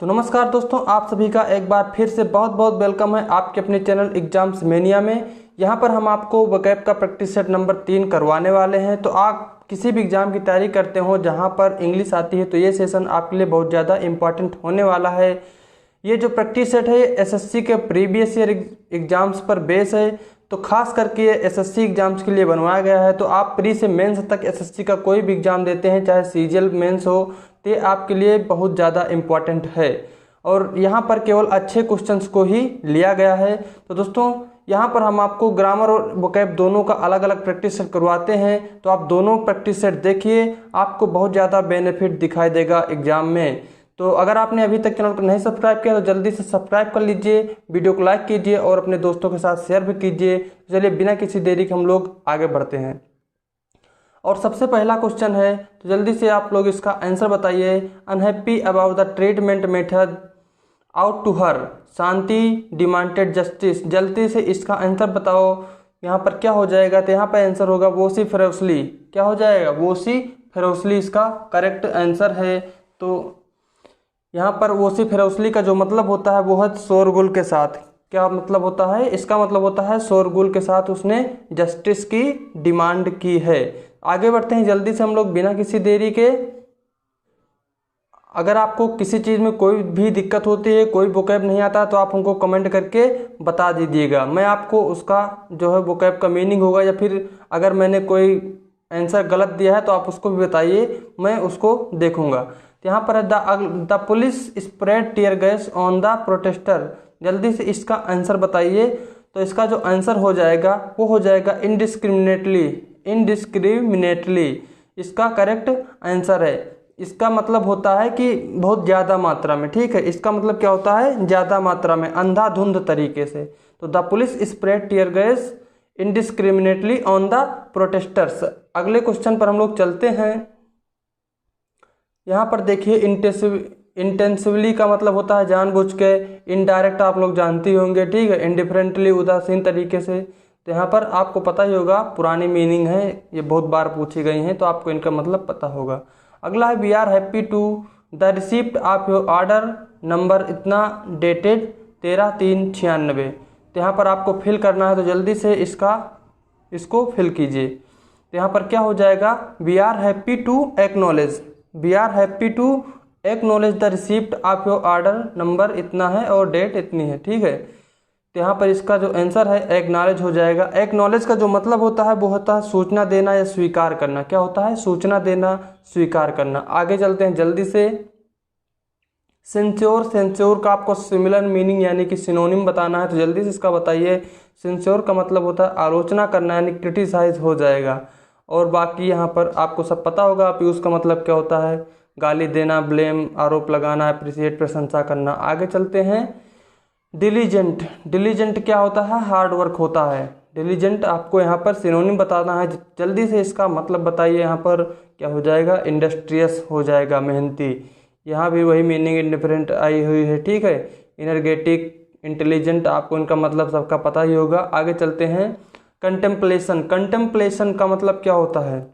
तो नमस्कार दोस्तों, आप सभी का एक बार फिर से बहुत बहुत वेलकम है आपके अपने चैनल एग्जाम्स मेनिया में। यहाँ पर हम आपको वोकैब का प्रैक्टिस सेट नंबर 3 करवाने वाले हैं। तो आप किसी भी एग्जाम की तैयारी करते हो जहाँ पर इंग्लिश आती है तो ये सेशन आपके लिए बहुत ज़्यादा इंपॉर्टेंट होने वाला है। ये जो प्रैक्टिस सेट है एसएससी के प्रीवियस ईयर एग्जाम्स पर बेस है। तो खास करके ये एसएससी एग्जाम्स के लिए बनवाया गया है। तो आप प्री से मेंस तक एसएससी का कोई भी एग्जाम देते हैं, चाहे सीजीएल मेंस हो, तो ये आपके लिए बहुत ज़्यादा इम्पॉर्टेंट है। और यहाँ पर केवल अच्छे क्वेश्चंस को ही लिया गया है। तो दोस्तों, यहाँ पर हम आपको ग्रामर और वोकैब दोनों का अलग अलग प्रैक्टिस सेट करवाते हैं। तो आप दोनों प्रैक्टिस सेट देखिए, आपको बहुत ज़्यादा बेनिफिट दिखाई देगा एग्जाम में। तो अगर आपने अभी तक चैनल को नहीं सब्सक्राइब किया तो जल्दी से सब्सक्राइब कर लीजिए, वीडियो को लाइक कीजिए और अपने दोस्तों के साथ शेयर भी कीजिए। चलिए बिना किसी देरी के हम लोग आगे बढ़ते हैं। और सबसे पहला क्वेश्चन है, तो जल्दी से आप लोग इसका आंसर बताइए। Unhappy about the treatment meted out to her, Shanti demanded justice. जल्दी से इसका आंसर बताओ। यहाँ पर क्या हो जाएगा? तो यहाँ पर आंसर होगा वोसिफेरोसली। क्या हो जाएगा? वोसिफेरोसली इसका करेक्ट आंसर है। तो यहाँ पर वोसिफेरोसली का जो मतलब होता है वो है शोरगुल के साथ। क्या मतलब होता है? इसका मतलब होता है शोरगुल के साथ उसने जस्टिस की डिमांड की है। आगे बढ़ते हैं जल्दी से हम लोग बिना किसी देरी के। अगर आपको किसी चीज़ में कोई भी दिक्कत होती है, कोई वोकैब नहीं आता, तो आप हमको कमेंट करके बता दीजिएगा। मैं आपको उसका जो है वोकैब का मीनिंग होगा, या फिर अगर मैंने कोई आंसर गलत दिया है तो आप उसको भी बताइए, मैं उसको देखूंगा। यहाँ पर the police spread tear gas on the protester. जल्दी से इसका आंसर बताइए। तो इसका जो आंसर हो जाएगा वो हो जाएगा इनडिस्क्रिमिनेटली। इनडिस्क्रिमिनेटली इसका करेक्ट आंसर है। इसका मतलब होता है कि बहुत ज़्यादा मात्रा में। ठीक है, इसका मतलब क्या होता है? ज़्यादा मात्रा में, अंधाधुंध तरीके से। तो the police spread tear gas indiscriminately on the protesters. अगले क्वेश्चन पर हम लोग चलते हैं। यहाँ पर देखिए, इंटेंसिवली का मतलब होता है जानबूझ के। इनडायरेक्ट आप लोग जानते होंगे। ठीक है, इंडिफरेंटली उदासीन तरीके से। तो यहाँ पर आपको पता ही होगा, पुरानी मीनिंग है, ये बहुत बार पूछी गई हैं, तो आपको इनका मतलब पता होगा। अगला है we are happy to the receipt of your order number इतना डेटेड 13/3/96। तो यहाँ पर आपको फिल करना है, तो जल्दी से इसको फिल कीजिए। तो यहाँ पर क्या हो जाएगा? We are happy to acknowledge. We are happy to acknowledge the receipt of your order number इतना है और डेट इतनी है। ठीक है, तो यहाँ पर इसका जो आंसर है एक्नॉलेज हो जाएगा। एक्नॉलेज का जो मतलब होता है वो होता है सूचना देना या स्वीकार करना। क्या होता है? सूचना देना, स्वीकार करना। आगे चलते हैं जल्दी से। सेंश्योर, सेंश्योर का आपको सिमिलर मीनिंग यानी कि सिनोनिम बताना है, तो जल्दी से इसका बताइए। सेंश्योर का मतलब होता है आलोचना करना, यानी क्रिटिसाइज हो जाएगा। और बाकी यहाँ पर आपको सब पता होगा अप्यूज का मतलब क्या होता है। गाली देना, ब्लेम, आरोप लगाना, अप्रिसिएट, प्रशंसा करना। आगे चलते हैं। डिलीजेंट, डिलीजेंट क्या होता है? हार्ड वर्क होता है। डिलीजेंट आपको यहाँ पर सिनोनिम बताना है। जल्दी से इसका मतलब बताइए। यहाँ पर क्या हो जाएगा? इंडस्ट्रियस हो जाएगा, मेहनती। यहाँ भी वही मीनिंग इंडिफरेंट आई हुई है। ठीक है, इनर्गेटिक, इंटेलिजेंट, आपको इनका मतलब सबका पता ही होगा। आगे चलते हैं। कंटेम्पलेशन, कंटेम्पलेशन का मतलब क्या होता है?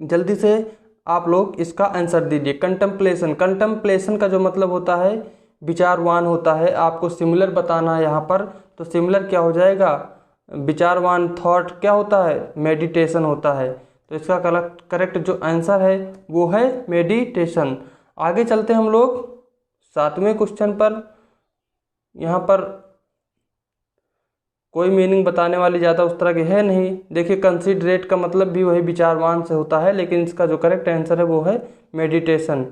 जल्दी से आप लोग इसका आंसर दीजिए। कंटेम्पलेशन, कंटेम्पलेशन का जो मतलब होता है विचारवान होता है। आपको सिमिलर बताना है यहाँ पर। तो सिमिलर क्या हो जाएगा? विचारवान, थॉट क्या होता है? मेडिटेशन होता है। तो इसका करेक्ट जो आंसर है वो है मेडिटेशन। आगे चलते हैं हम लोग 7वें क्वेश्चन पर। यहाँ पर कोई मीनिंग बताने वाली ज़्यादा उस तरह की है नहीं। देखिए, कंसिडरेट का मतलब भी वही विचारवान से होता है, लेकिन इसका जो करेक्ट आंसर है वो है मेडिटेशन।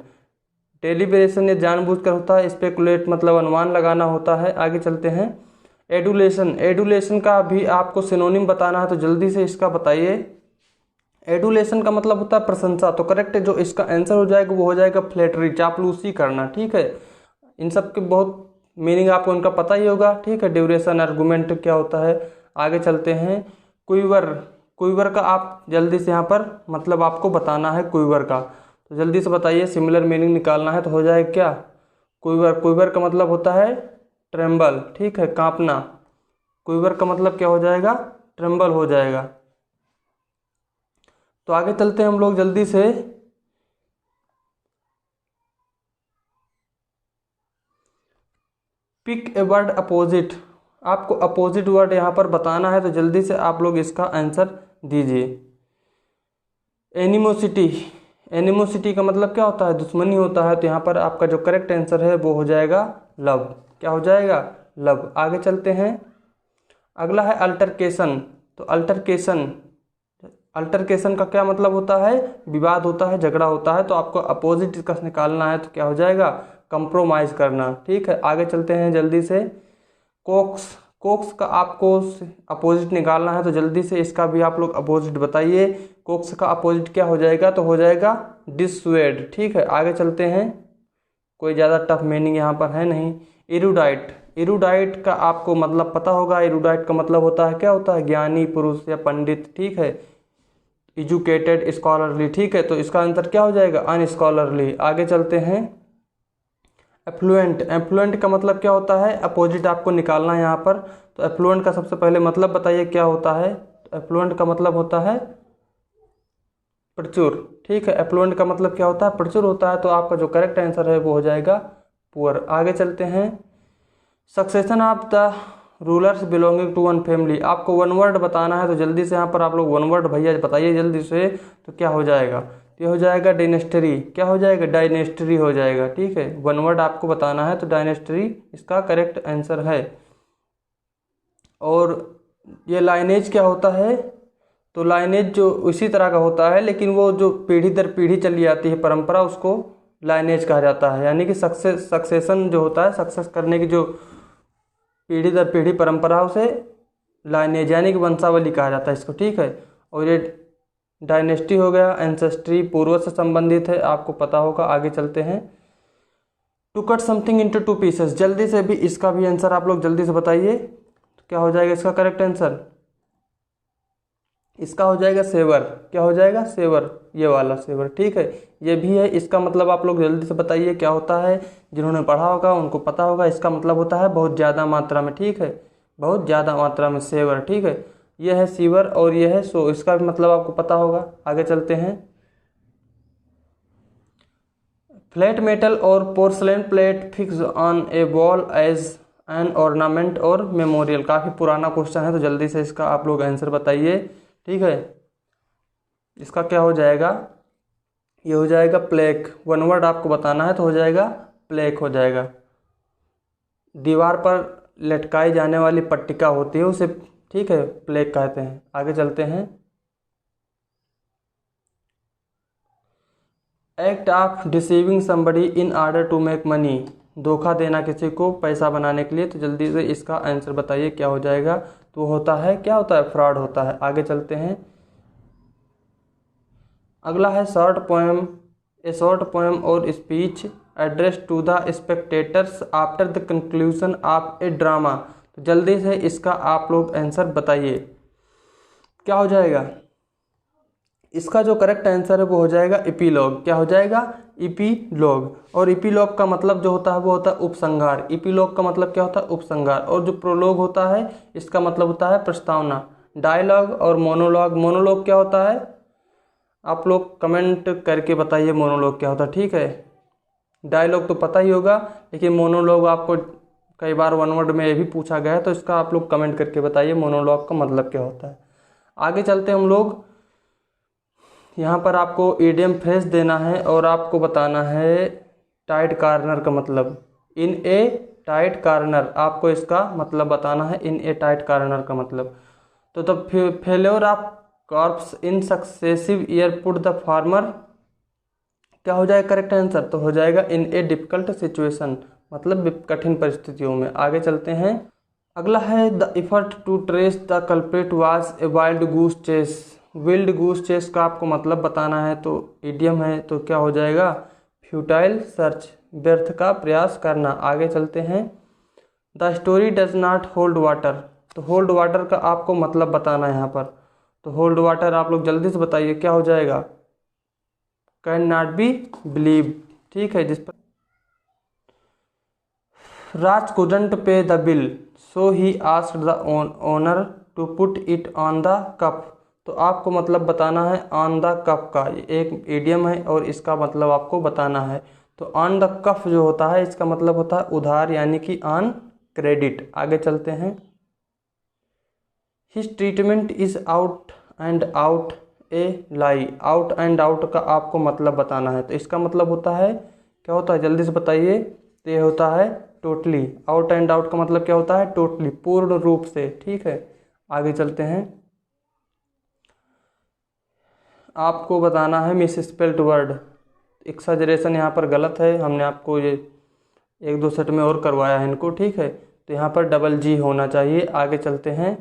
डेलिब्रेशन ये जानबूझकर होता है। स्पेकुलेट मतलब अनुमान लगाना होता है। आगे चलते हैं। एडुलेशन, एडुलेशन का भी आपको सिनोनिम बताना है, तो जल्दी से इसका बताइए। एडुलेशन का मतलब होता है प्रशंसा। तो करेक्ट जो इसका आंसर हो जाएगा वो हो जाएगा फ्लैटरी, चापलूसी करना। ठीक है, इन सब के बहुत मीनिंग आपको इनका पता ही होगा। ठीक है, ड्यूरेशन, आर्गुमेंट क्या होता है। आगे चलते हैं। क्विवर, क्विवर का आप जल्दी से यहाँ पर मतलब आपको बताना है क्विवर का। तो जल्दी से बताइए, सिमिलर मीनिंग निकालना है। तो हो जाएगा क्या? क्विवर, क्विवर का मतलब होता है ट्रेम्बल। ठीक है, कांपना। क्विवर का मतलब क्या हो जाएगा? ट्रेम्बल हो जाएगा। तो आगे चलते हैं हम लोग जल्दी से। पिक ए वर्ड अपोजिट, आपको अपोजिट वर्ड यहाँ पर बताना है, तो जल्दी से आप लोग इसका आंसर दीजिए। एनिमोसिटी, एनिमोसिटी का मतलब क्या होता है? दुश्मनी होता है। तो यहाँ पर आपका जो करेक्ट आंसर है वो हो जाएगा लव। क्या हो जाएगा? लव। आगे चलते हैं। अगला है अल्टरकेशन। तो अल्टरकेशन, अल्टरकेशन का क्या मतलब होता है? विवाद होता है, झगड़ा होता है। तो आपको अपोजिट इसका निकालना है, तो क्या हो जाएगा? कंप्रोमाइज करना। ठीक है, आगे चलते हैं जल्दी से। कोक्स, कोक्स का आपको अपोजिट निकालना है, तो जल्दी से इसका भी आप लोग अपोजिट बताइए। कोक्स का अपोजिट क्या हो जाएगा? तो हो जाएगा डिसवेड। ठीक है, आगे चलते हैं। कोई ज़्यादा टफ मीनिंग यहाँ पर है नहीं। इरूडाइट, इरूडाइट का आपको मतलब पता होगा। इरूडाइट का मतलब होता है, क्या होता है? ज्ञानी पुरुष या पंडित। ठीक है, एजुकेटेड, स्कॉलरली। ठीक है, तो इसका आंसर क्या हो जाएगा? अनस्कॉलरली। आगे चलते हैं। एफ्लुएंट, एफ्लुएंट का मतलब क्या होता है? अपोजिट आपको निकालना है यहाँ पर। तो एफ्लुएंट का सबसे पहले मतलब बताइए क्या होता है? तो एफ्लुएंट का मतलब होता है प्रचुर। ठीक है, एफ्लुएंट का मतलब क्या होता है? प्रचुर होता है। तो आपका जो करेक्ट आंसर है वो हो जाएगा पुअर। आगे चलते हैं। Succession of the rulers belonging to one family, आपको वन वर्ड बताना है, तो जल्दी से यहाँ पर आप लोग वन वर्ड भैया बताइए जल्दी से। तो क्या हो जाएगा? ये हो जाएगा डायनेस्टी। क्या हो जाएगा? डायनेस्टी हो जाएगा। ठीक है, वन वर्ड आपको बताना है, तो डायनेस्टी इसका करेक्ट आंसर है। और ये लाइनेज क्या होता है? तो लाइनेज जो इसी तरह का होता है, लेकिन वो जो पीढ़ी दर पीढ़ी चली आती है परंपरा, उसको लाइनेज कहा जाता है। यानी कि सक्सेशन जो होता है, सक्सेस करने की जो पीढ़ी दर पीढ़ी परंपरा, उसे लाइनेज यानी कि वंशावली कहा जाता है इसको। ठीक है, और ये डायनेस्टी हो गया, एंसेस्ट्री, पूर्वज से संबंधित है, आपको पता होगा। आगे चलते हैं। To cut something into two pieces, जल्दी से भी इसका भी आंसर आप लोग जल्दी से बताइए। तो क्या हो जाएगा इसका करेक्ट आंसर? इसका हो जाएगा सेवर। क्या हो जाएगा? सेवर, ये वाला सेवर। ठीक है, ये भी है। इसका मतलब आप लोग जल्दी से बताइए क्या होता है। जिन्होंने पढ़ा होगा उनको पता होगा। इसका मतलब होता है बहुत ज़्यादा मात्रा में। ठीक है, बहुत ज़्यादा मात्रा में, सेवर। ठीक है, ये है सीवर और ये है सो, इसका भी मतलब आपको पता होगा। आगे चलते हैं। फ्लैट मेटल और porcelain plate fix on a wall as an ornament और मेमोरियल, काफ़ी पुराना क्वेश्चन है, तो जल्दी से इसका आप लोग आंसर बताइए। ठीक है, इसका क्या हो जाएगा? ये हो जाएगा प्लेक। वन वर्ड आपको बताना है, तो हो जाएगा प्लेक हो जाएगा। दीवार पर लटकाई जाने वाली पट्टिका होती है उसे, ठीक है, प्लेक कहते हैं। आगे चलते हैं। Act of deceiving somebody in order to make money, धोखा देना किसी को पैसा बनाने के लिए। तो जल्दी से इसका आंसर बताइए क्या हो जाएगा? तो होता है, क्या होता है? फ्रॉड होता है। आगे चलते हैं। अगला है short poem. A short poem or speech address to the spectators after the conclusion of a drama. तो जल्दी से इसका आप लोग आंसर बताइए क्या हो जाएगा? इसका जो करेक्ट आंसर है वो हो जाएगा इपीलॉग। क्या हो जाएगा? इपीलॉग। और इपीलॉग का मतलब जो होता है वो होता है उपसंहार। इपीलॉग का मतलब क्या होता है? उपसंहार। और जो प्रोलॉग होता है इसका मतलब होता है प्रस्तावना। डायलॉग और मोनोलॉग, मोनोलॉग क्या होता है? आप लोग कमेंट करके बताइए मोनोलॉग क्या होता है। ठीक है, डायलॉग तो पता ही होगा, लेकिन मोनोलॉग आपको कई बार वन वर्ड में ये भी पूछा गया है, तो इसका आप लोग कमेंट करके बताइए मोनोलॉग का मतलब क्या होता है। आगे चलते हैं हम लोग। यहाँ पर आपको ईडियम फ्रेज देना है और आपको बताना है टाइट कॉर्नर का मतलब। इन ए टाइट कॉर्नर, आपको इसका मतलब बताना है। इन ए टाइट कॉर्नर का मतलब। तो the failure of corps in successive year put the farmer, क्या हो जाएगा करेक्ट आंसर? तो हो जाएगा इन ए डिफिकल्ट सिचुएशन, मतलब कठिन परिस्थितियों में। आगे चलते हैं। अगला है the effort to trace the culprit was a wild goose chase. Wild goose chase का आपको मतलब बताना है, तो इडियम है, तो क्या हो जाएगा? फ्यूटाइल सर्च, व्यर्थ का प्रयास करना। आगे चलते हैं। The story does not hold water, तो होल्ड वाटर का आपको मतलब बताना है यहाँ पर। तो होल्ड वाटर आप लोग जल्दी से बताइए क्या हो जाएगा? Can not be believe. ठीक है, जिस पर Raj couldn't pay the bill so he asked the owner to put it on the cup. तो आपको मतलब बताना है ऑन द कप का। एक इडियम है और इसका मतलब आपको बताना है। तो ऑन द कफ जो होता है इसका मतलब होता है उधार, यानी कि ऑन क्रेडिट। आगे चलते हैं। His treatment is out and out A lie. Out and out का आपको मतलब बताना है, तो इसका मतलब होता है, क्या होता है जल्दी से बताइए। तो ये होता है टोटली। आउट एंड आउट का मतलब क्या होता है, टोटली, पूर्ण रूप से। ठीक है, आगे चलते हैं। आपको बताना है मिस स्पेल्ड वर्ड। एक्सजरेशन यहाँ पर गलत है, हमने आपको ये 1-2 सेट में और करवाया है इनको। ठीक है, तो यहाँ पर डबल जी होना चाहिए। आगे चलते हैं।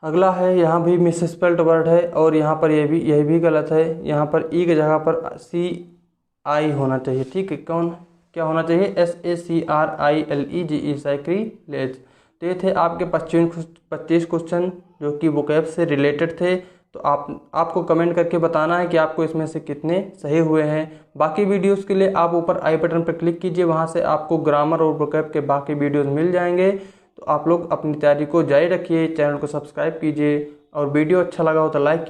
अगला है, यहाँ भी मिस स्पेल्ड वर्ड है और यहाँ पर यही भी गलत है। यहाँ पर ई की जगह पर CI होना चाहिए। ठीक है, क्या होना चाहिए, SACRILEGE, सैक्रिलेज। तो ये थे आपके 25 क्वेश्चन जो कि वोकैब से रिलेटेड थे। तो आपको कमेंट करके बताना है कि आपको इसमें से कितने सही हुए हैं। बाकी वीडियोस के लिए आप ऊपर आई बटन पर क्लिक कीजिए, वहां से आपको ग्रामर और वोकैब के बाकी वीडियोस मिल जाएंगे। तो आप लोग अपनी तैयारी को जारी रखिए, चैनल को सब्सक्राइब कीजिए और वीडियो अच्छा लगा हो तो लाइक कीजिए।